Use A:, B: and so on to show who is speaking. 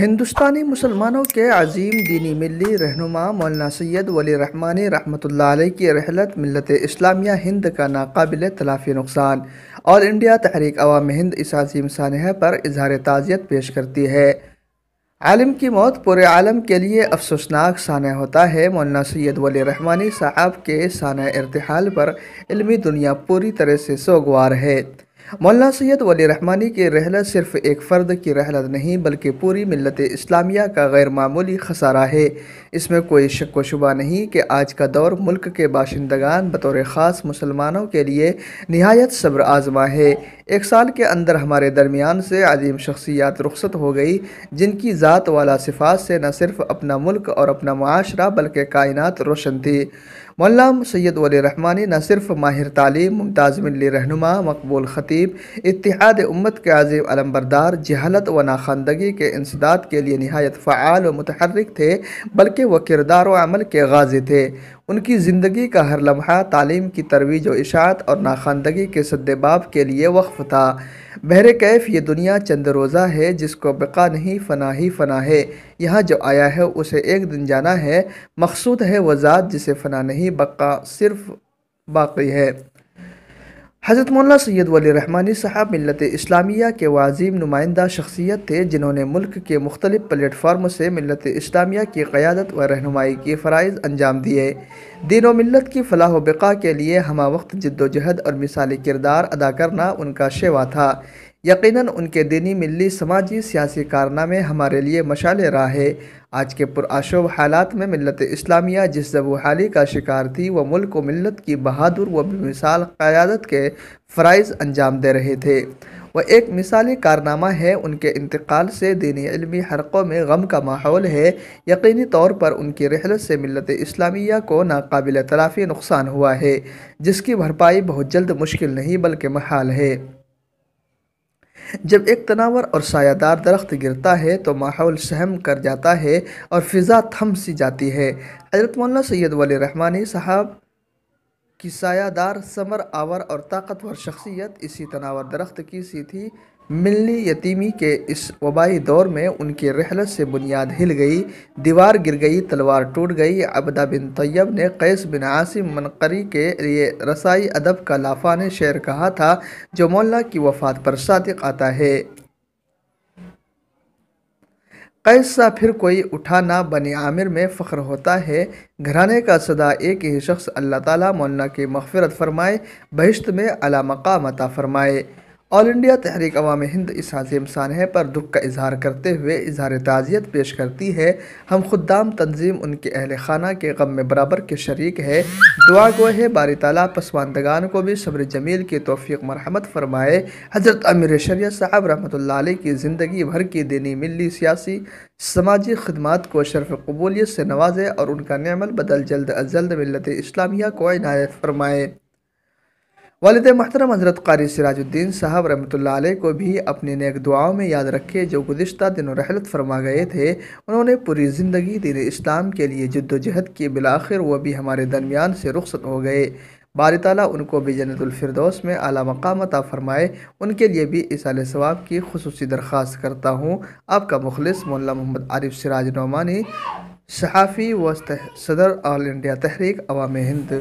A: ہندوستانی مسلمانوں کے عظیم دینی ملی رہنما مولانا سید ولی رحمانی رحمۃ اللہ علیہ کی رحلت ملت اسلامیہ ہند کا ناقابل تلافی نقصان۔ آل انڈیا تحریک عوام ہند اس عظیم سانحہ پر اظہار تعزیت پیش کرتی ہے۔ عالم کی موت پورے عالم کے لیے افسوسناک سانحہ ہوتا ہے۔ مولانا سید ولی رحمانی صاحب کے سانحہ ارتحال پر علمی دنیا پوری طرح سے سوگوار ہے۔ مولانا سید ولی رحمانی کی رحلت صرف ایک فرد کی رحلت نہیں بلکہ پوری ملت اسلامیہ کا غیر معمولی خسارہ ہے۔ اس میں کوئی شک و شبہ نہیں کہ آج کا دور ملک کے باشندگان بطور خاص مسلمانوں کے لیے نہایت صبر آزما ہے۔ ایک سال کے اندر ہمارے درمیان سے عظیم شخصیات رخصت ہو گئی جن کی ذات والا صفات سے نہ صرف اپنا ملک اور اپنا معاشرہ بلکہ کائنات روشن تھی۔ مولانا سید ولی رحمانی نہ صرف ماہر تعلیم، ممتاز ملی رہنما، مقبول خطیب، اتحاد امت کے عظیم علمبردار، جہالت و ناخواندگی کے انسداد کے لیے نہایت فعال و متحرک تھے بلکہ وہ کردار و عمل کے غازی تھے۔ ان کی زندگی کا ہر لمحہ تعلیم کی ترویج و اشاعت اور ناخواندگی کے سدباب کے لیے وقف تھا۔ بہر کیف یہ دنیا چند روزہ ہے جس کو بقا نہیں فنا ہی فنا ہے۔ یہاں جو آیا ہے اسے ایک دن جانا ہے، مقصود ہے وہ ذات جسے فنا نہیں بقا صرف باقی ہے۔ حضرت مولانا سید ولی رحمانی صاحب ملت اسلامیہ کے وہ عظیم نمائندہ شخصیت تھے جنہوں نے ملک کے مختلف پلیٹ فارم سے ملت اسلامیہ کی قیادت و رہنمائی کے فرائض انجام دیے۔ دین و ملت کی فلاح و بقا کے لیے ہمہ وقت جد و جہد اور مثالی کردار ادا کرنا ان کا شیوا تھا۔ یقیناً ان کے دینی، ملی، سماجی، سیاسی کارنامے ہمارے لیے مشعل راہ ہے۔ آج کے پرآشوب حالات میں ملت اسلامیہ جس ضب و حالی کا شکار تھی وہ ملک و ملت کی بہادر و بے مثال قیادت کے فرائض انجام دے رہے تھے۔ وہ ایک مثالی کارنامہ ہے۔ ان کے انتقال سے دینی علمی حلقوں میں غم کا ماحول ہے۔ یقینی طور پر ان کی رحلت سے ملت اسلامیہ کو ناقابل تلافی نقصان ہوا ہے جس کی بھرپائی بہت جلد مشکل نہیں بلکہ محال ہے۔ جب ایک تناور اور سایہ دار درخت گرتا ہے تو ماحول سہم کر جاتا ہے اور فضا تھم سی جاتی ہے۔ حضرت مولانا سید ولی رحمانی صاحب کی سایہ دار، ثمر آور اور طاقتور شخصیت اسی تناور درخت کی سی تھی۔ ملی یتیمی کے اس وبائی دور میں ان کی رحلت سے بنیاد ہل گئی، دیوار گر گئی، تلوار ٹوٹ گئی۔ عبدہ بن طیب نے قیس بن عاصم منقری کے لیے رسائی ادب کا لافانے شعر کہا تھا جو مولانا کی وفات پر صادق آتا ہے۔ قیس سا پھر کوئی اٹھا نہ بنی عامر میں فخر ہوتا ہے۔ گھرانے کا صدا ایک ہی شخص اللہ تعالیٰ مولانا کی مغفرت فرمائے، بہشت میں اعلیٰ مقام عطا فرمائے۔ آل انڈیا تحریک عوام ہند اس عظیم سانحہ پر دکھ کا اظہار کرتے ہوئے اظہار تعزیت پیش کرتی ہے۔ ہم خدام تنظیم ان کے اہل خانہ کے غم میں برابر کے شریک ہے۔ دعا گو ہے باری تعالیٰ پسماندگان کو بھی صبر جمیل کی توفیق مرحمت فرمائے۔ حضرت امیر شریعت صاحب رحمۃ اللہ علیہ کی زندگی بھر کی دینی، ملی، سیاسی، سماجی خدمات کو شرف قبولیت سے نوازے اور ان کا نعم البدل جلد از جلد ملت اسلامیہ کو عنایت فرمائے۔ والد محترم حضرت قاری سراج الدین صاحب رحمۃ اللہ علیہ کو بھی اپنی نیک دعاؤں میں یاد رکھے جو گزشتہ دنوں رحلت فرما گئے تھے۔ انہوں نے پوری زندگی دین اسلام کے لیے جد و جہد کی، بالآخر وہ بھی ہمارے درمیان سے رخصت ہو گئے۔ باری تعالیٰ ان کو بھی جنت الفردوس میں اعلیٰ مقام عطا فرمائے۔ ان کے لیے بھی ایصال ثواب کی خصوصی درخواست کرتا ہوں۔ آپ کا مخلص مولانا محمد عارف سراج نعمانی، صحافی و صدر آل انڈیا تحریک عوام ہند۔